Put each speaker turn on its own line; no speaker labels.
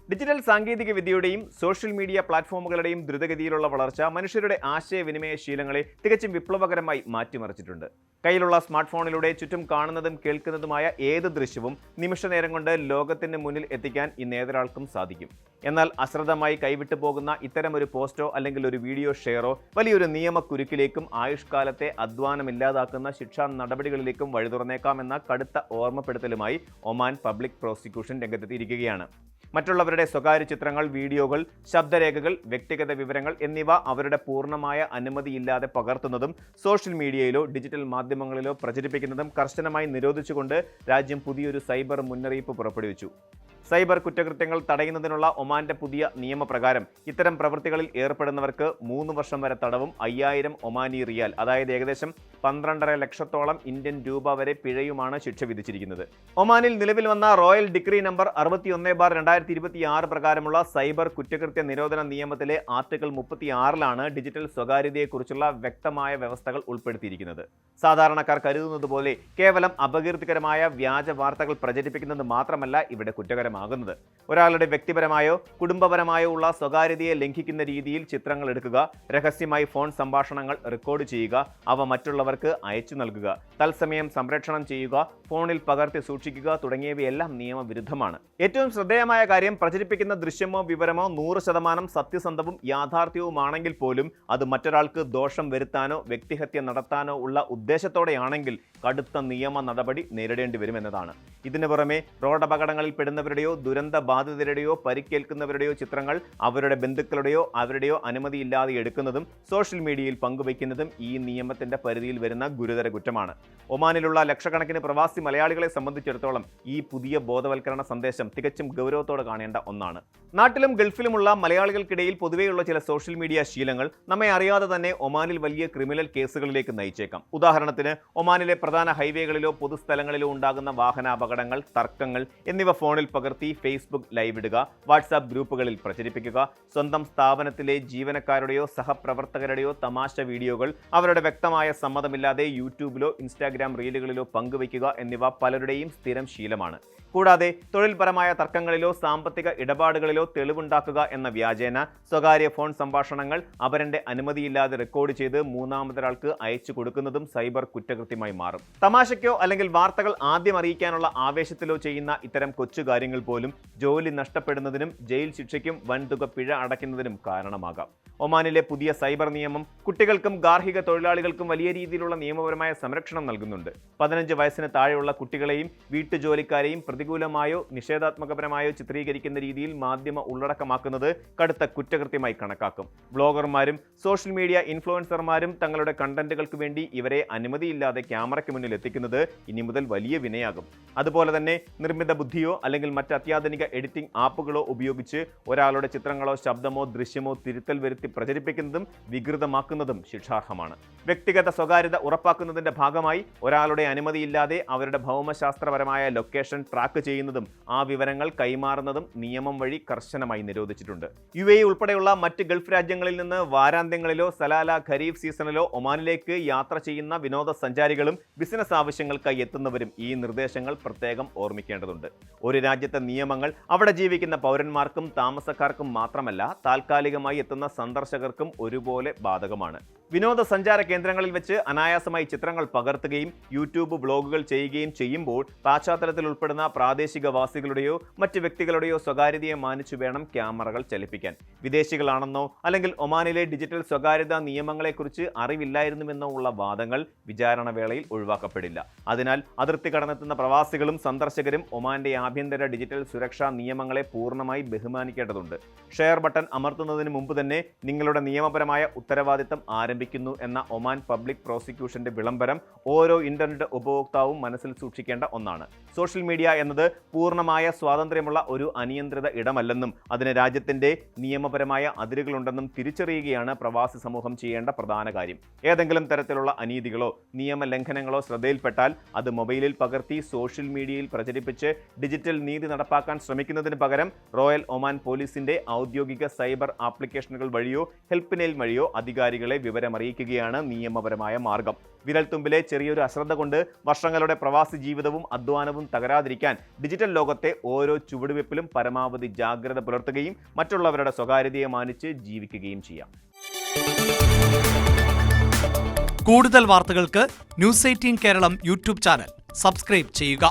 Digital സാങ്കേതികവിദ്യയുടെയും social media പ്ലാറ്റ്ഫോമുകളുടെയും ദ്രുതഗതിയിലുള്ള വളർച്ച മനുഷ്യരുടെ ആശയവിനിമയ ശീലങ്ങളെ തികച്ചും വിപ്ലവകരമായി മാറ്റിമറിച്ചിട്ടുണ്ട്. കയ്യിലുള്ള സ്മാർട്ട് ഫോണിലൂടെ ചുറ്റും കാണുന്നതും കേൾക്കുന്നതുമായ ഏത് ദൃശ്യവും നിമിഷനേരം കൊണ്ട് ലോകത്തിന് മുന്നിൽ എത്തിക്കാൻ ഇന്ന് ഏതൊരാൾക്കും സാധിക്കും. എന്നാൽ അശ്രദ്ധമായി കൈവിട്ടു പോകുന്ന ഇത്തരമൊരു പോസ്റ്റോ അല്ലെങ്കിൽ ഒരു വീഡിയോ ഷെയറോ വലിയൊരു നിയമക്കുരുക്കിലേക്കും ആയുഷ്കാലത്തെ അധ്വാനമില്ലാതാക്കുന്ന ശിക്ഷാ നടപടികളിലേക്കും വഴിതുറന്നേക്കാമെന്ന കടുത്ത ഓർമ്മപ്പെടുത്തലുമായി ഒമാൻ പബ്ലിക് പ്രോസിക്യൂഷൻ രംഗത്തെത്തിയിരിക്കുകയാണ്. മറ്റുള്ളവരുടെ സ്വകാര്യ ചിത്രങ്ങൾ, വീഡിയോകൾ, ശബ്ദരേഖകൾ, വ്യക്തിഗത വിവരങ്ങൾ എന്നിവ അവരുടെ പൂർണ്ണമായ അനുമതിയില്ലാതെ പകർത്തുന്നതും സോഷ്യൽ മീഡിയയിലോ ഡിജിറ്റൽ മാധ്യമങ്ങളിലോ പ്രചരിപ്പിക്കുന്നതും കർശനമായി നിരോധിച്ചുകൊണ്ട് രാജ്യം പുതിയൊരു സൈബർ മുന്നറിയിപ്പ് പുറപ്പെടുവിച്ചു. സൈബർ കുറ്റകൃത്യങ്ങൾ തടയുന്നതിനുള്ള ഒമാന്റെ പുതിയ നിയമപ്രകാരം ഇത്തരം പ്രവൃത്തികളിൽ ഏർപ്പെടുന്നവർക്ക് 3 വർഷം വരെ തടവും 5000 ഒമാനി റിയാൽ, അതായത് ഏകദേശം 12.5 ലക്ഷത്തോളം ഇന്ത്യൻ രൂപ വരെ പിഴയുമാണ് ശിക്ഷ വിധിച്ചിരിക്കുന്നത്. ഒമാനിൽ നിലവിൽ വന്ന റോയൽ ഡിക്രി നമ്പർ 61/2026 പ്രകാരമുള്ള സൈബർ കുറ്റകൃത്യ നിരോധന നിയമത്തിലെ ആർട്ടിക്കിൾ 36 ഡിജിറ്റൽ സ്വകാര്യതയെക്കുറിച്ചുള്ള വ്യക്തമായ വ്യവസ്ഥകൾ ഉൾപ്പെടുത്തിയിരിക്കുന്നത്. സാധാരണക്കാർ കരുതുന്നത് പോലെ കേവലം അപകീർത്തികരമായ വ്യാജ വാർത്തകൾ പ്രചരിപ്പിക്കുന്നത് മാത്രമല്ല ഇവിടെ കുറ്റകരം. ഒരാളുടെ വ്യക്തിപരമായോ കുടുംബപരമായോ ഉള്ള സ്വകാര്യതയെ ലംഘിക്കുന്ന രീതിയിൽ ചിത്രങ്ങൾ എടുക്കുക, രഹസ്യമായി ഫോൺ സംഭാഷണങ്ങൾ റെക്കോർഡ് ചെയ്യുക, അവ മറ്റുള്ളവർക്ക് അയച്ചു നൽകുക, തത്സമയം സംപ്രേഷണം ചെയ്യുക, ഫോണിൽ പകർത്തി സൂക്ഷിക്കുക തുടങ്ങിയവയെല്ലാം നിയമവിരുദ്ധമാണ്. ഏറ്റവും ശ്രദ്ധേയമായ കാര്യം, പ്രചരിപ്പിക്കുന്ന ദൃശ്യമോ വിവരമോ 100% സത്യസന്ധവും യാഥാർത്ഥ്യവുമാണെങ്കിൽ പോലും അത് മറ്റൊരാൾക്ക് ദോഷം വരുത്താനോ വ്യക്തിഹത്യ നടത്താനോ ഉള്ള ഉദ്ദേശത്തോടെയാണെങ്കിൽ കടുത്ത നിയമ നടപടി നേരിടേണ്ടി വരുമെന്നതാണ്. ഇതിനു പുറമെ റോഡപകടങ്ങളിൽ പെടുന്നവരുടെയോ ദുരന്ത ബാധിതരുടെയോ പരിക്കേൽക്കുന്നവരുടെയോ ചിത്രങ്ങൾ അവരുടെ ബന്ധുക്കളുടെയോ അവരുടെയോ അനുമതിയില്ലാതെ എടുക്കുന്നതും സോഷ്യൽ മീഡിയയിൽ പങ്കുവയ്ക്കുന്നതും ഈ നിയമത്തിന്റെ പരിധിയിൽ വരുന്ന ഗുരുതര കുറ്റമാണ്. ഒമാനിലുള്ള ലക്ഷക്കണക്കിന് പ്രവാസി മലയാളികളെ സംബന്ധിച്ചിടത്തോളം ഈ പുതിയ ബോധവൽക്കരണ സന്ദേശം തികച്ചും ഗൗരവത്തോടെ കാണേണ്ട ഒന്നാണ്. നാട്ടിലും ഗൾഫിലുമുള്ള മലയാളികൾക്കിടയിൽ പൊതുവെയുള്ള ചില സോഷ്യൽ മീഡിയ ശീലങ്ങൾ നമ്മെ അറിയാതെ തന്നെ ഒമാനിൽ വലിയ ക്രിമിനൽ കേസുകളിലേക്ക് നയിച്ചേക്കാം. ഉദാഹരണത്തിന്, ഒമാനിലെ പ്രധാന ഹൈവേകളിലോ പൊതുസ്ഥലങ്ങളിലോ ഉണ്ടാകുന്ന വാഹനാപകടങ്ങൾ, തർക്കങ്ങൾ എന്നിവ ഫോണിൽ പകർത്തി ഫേസ്ബുക്ക് ലൈവ് ഇടുക, വാട്സാപ്പ് ഗ്രൂപ്പുകളിൽ പ്രചരിപ്പിക്കുക, സ്വന്തം സ്ഥാപനത്തിലെ ജീവനക്കാരുടെയോ സഹപ്രവർത്തകരുടെയോ തമാശ വീഡിയോകൾ അവരുടെ വ്യക്തമായ സമ്മതമില്ലാതെ യൂട്യൂബിലോ ഇൻസ്റ്റാഗ്രാം റീലുകളിലോ പങ്കുവയ്ക്കുക എന്നിവ പലരുടെയും സ്ഥിരം ശീലമാണ്. കൂടാതെ തൊഴിൽപരമായ തർക്കങ്ങളിലോ സാമ്പത്തിക ഇടപാടുകളിലോ തെളിവുണ്ടാക്കുക എന്ന വ്യാജേന സ്വകാര്യ ഫോൺ സംഭാഷണങ്ങൾ അവരുടെ അനുമതിയില്ലാതെ റെക്കോർഡ് ചെയ്ത് മൂന്നാമതൊരാൾക്ക് അയച്ചു കൊടുക്കുന്നതും സൈബർ കുറ്റകൃത്യമായി മാറും. തമാശയ്ക്കോ അല്ലെങ്കിൽ വാർത്തകൾ ആദ്യം അറിയിക്കാനുള്ള ആവേശത്തിലോ ചെയ്യുന്ന ഇത്തരം കൊച്ചു കാര്യങ്ങൾ പോലും ജോലി നഷ്ടപ്പെടുന്നതിനും ജയിൽ ശിക്ഷയ്ക്കും വൻതുക പിഴ അടയ്ക്കുന്നതിനും കാരണമാകാം. ഒമാനിലെ പുതിയ സൈബർ നിയമം കുട്ടികൾക്കും ഗാർഹിക തൊഴിലാളികൾക്കും വലിയ രീതിയിലുള്ള നിയമപരമായ സംരക്ഷണം നൽകുന്നുണ്ട്. 15 വയസ്സിന് താഴെയുള്ള കുട്ടികളെയും വീട്ടുജോലിക്കാരെയും പ്രതികൂലമായോ നിഷേധാത്മകപരമായോ ചിത്രീകരിക്കുന്ന രീതിയിൽ മാധ്യമ ഉള്ളടക്കമാക്കുന്നത് കടുത്ത കുറ്റകൃത്യമായി കണക്കാക്കും. ബ്ലോഗർമാരും സോഷ്യൽ മീഡിയ ഇൻഫ്ലുവൻസർമാരും തങ്ങളുടെ കണ്ടന്റുകൾക്ക് വേണ്ടി ഇവരെ അനുമതിയില്ലാതെ ക്യാമറയ്ക്ക് മുന്നിൽ എത്തിക്കുന്നത് ഇനി മുതൽ വലിയ വിനയാകും. അതുപോലെ തന്നെ നിർമ്മിത ബുദ്ധിയോ അല്ലെങ്കിൽ മറ്റ് അത്യാധുനിക എഡിറ്റിംഗ് ആപ്പുകളോ ഉപയോഗിച്ച് ഒരാളുടെ ചിത്രങ്ങളോ ശബ്ദമോ ദൃശ്യമോ തിരുത്തൽ വരുത്തി പ്രചരിപ്പിക്കുന്നതും വികൃതമാക്കുന്നതും ശിക്ഷാർഹമാണ്. വ്യക്തിഗത സ്വകാര്യത ഉറപ്പാക്കുന്നതിന്റെ ഭാഗമായി ഒരാളുടെ അനുമതിയില്ലാതെ അവരുടെ ഭൗമശാസ്ത്രപരമായ ലൊക്കേഷൻ ട്രാക്ക് ചെയ്യുന്നതും ആ വിവരങ്ങൾ കൈമാറുന്നതും നിയമം വഴി കർശനമായി നിരോധിച്ചിട്ടുണ്ട്. UAE ഉൾപ്പെടെയുള്ള മറ്റ് ഗൾഫ് രാജ്യങ്ങളിൽ നിന്ന് വാരാന്ത്യങ്ങളിലോ സലാല ഖരീഫ് സീസണിലോ ഒമാനിലേക്ക് യാത്ര ചെയ്യുന്ന വിനോദസഞ്ചാരികളും ബിസിനസ് ആവശ്യങ്ങൾക്കായി എത്തുന്നവരും ഈ നിർദ്ദേശങ്ങൾ പ്രത്യേകം ഓർമ്മിക്കേണ്ടതുണ്ട്. ഒരു രാജ്യത്തെ നിയമങ്ങൾ അവിടെ ജീവിക്കുന്ന പൗരന്മാർക്കും താമസക്കാർക്കും മാത്രമല്ല, താൽക്കാലികമായി എത്തുന്ന സന്ദർശകർക്കും ഒരുപോലെ ബാധകമാണ്. വിനോദസഞ്ചാര കേന്ദ്രങ്ങളിൽ വെച്ച് അനായാസമായി ചിത്രങ്ങൾ പകർത്തുകയും യൂട്യൂബ് വ്ലോഗുകൾ ചെയ്യുകയും ചെയ്യുമ്പോൾ പശ്ചാത്തലത്തിൽ ഉൾപ്പെടുന്ന പ്രാദേശികവാസികളുടെയോ മറ്റ് വ്യക്തികളുടെയോ സ്വകാര്യതയെ മാനിച്ചു വേണം ക്യാമറകൾ ചലിപ്പിക്കാൻ. വിദേശികളാണെന്നോ അല്ലെങ്കിൽ ഒമാനിലെ ഡിജിറ്റൽ സ്വകാര്യതാ നിയമങ്ങളെക്കുറിച്ച് അറിവില്ലായിരുന്നുവെന്നോ ഉള്ള വാദങ്ങൾ വിചാരണ വേളയിൽ ഒഴിവാക്കപ്പെടില്ല. അതിനാൽ അതിർത്തി കടന്നെത്തുന്ന പ്രവാസികളും സന്ദർശകരും ഒമാന്റെ ആഭ്യന്തര ഡിജിറ്റൽ സുരക്ഷാ നിയമങ്ങളെ പൂർണ്ണമായി ബഹുമാനിക്കേണ്ടതുണ്ട്. ഷെയർ ബട്ടൺ അമർത്തുന്നതിന് മുമ്പ് തന്നെ നിങ്ങളുടെ നിയമപരമായ ഉത്തരവാദിത്തം ആരംഭിക്കുന്നു എന്ന ഒമാൻ പബ്ലിക് പ്രോസിക്യൂഷന്റെ വിളംബരം ഓരോ ഇന്റർനെറ്റ് ഉപഭോക്താവും മനസ്സിൽ സൂക്ഷിക്കേണ്ട ഒന്നാണ്. സോഷ്യൽ മീഡിയ എന്നത് പൂർണ്ണമായ സ്വാതന്ത്ര്യമുള്ള ഒരു അനിയന്ത്രിത ഇടമല്ലെന്നും അതിന് രാജ്യത്തിന്റെ നിയമപരമായ അതിരുകളുണ്ടെന്നും തിരിച്ചറിയുകയാണ് പ്രവാസി സമൂഹം ചെയ്യേണ്ട പ്രധാന കാര്യം. ഏതെങ്കിലും തരത്തിലുള്ള അനീതികളോ നിയമലംഘനങ്ങളോ ശ്രദ്ധയിൽപ്പെട്ടാൽ അത് മൊബൈലിൽ പകർത്തി സോഷ്യൽ മീഡിയയിൽ പ്രചരിപ്പിച്ച് ഡിജിറ്റൽ നീതി നടപ്പാക്കാൻ ശ്രമിക്കുന്നതിന് പകരം റോയൽ ഒമാൻ പോലീസിന്റെ ഔദ്യോഗിക സൈബർ ആപ്ലിക്കേഷനുകൾ വഴിയോ ഹെൽപ്പ് ലൈൻ വഴിയോ അധികാരികളെ വിവരം വിവരമറിയിക്കുകയാണ് നിയമപരമായ മാർഗം. വിരൽത്തുമ്പിലെ ചെറിയൊരു അശ്രദ്ധ കൊണ്ട് വർഷങ്ങളുടെ പ്രവാസി ജീവിതവും അധ്വാനവും തകരാതിരിക്കാൻ ഡിജിറ്റൽ ലോകത്തെ ഓരോ ചുവടുവെപ്പിലും പരമാവധി ജാഗ്രത പുലർത്തുകയും മറ്റുള്ളവരുടെ സ്വകാര്യതയെ മാനിച്ച് ജീവിക്കുകയും ചെയ്യാം.
കൂടുതൽ വാർത്തകൾക്ക് news 18 Keralam YouTube channel subscribe ചെയ്യുക.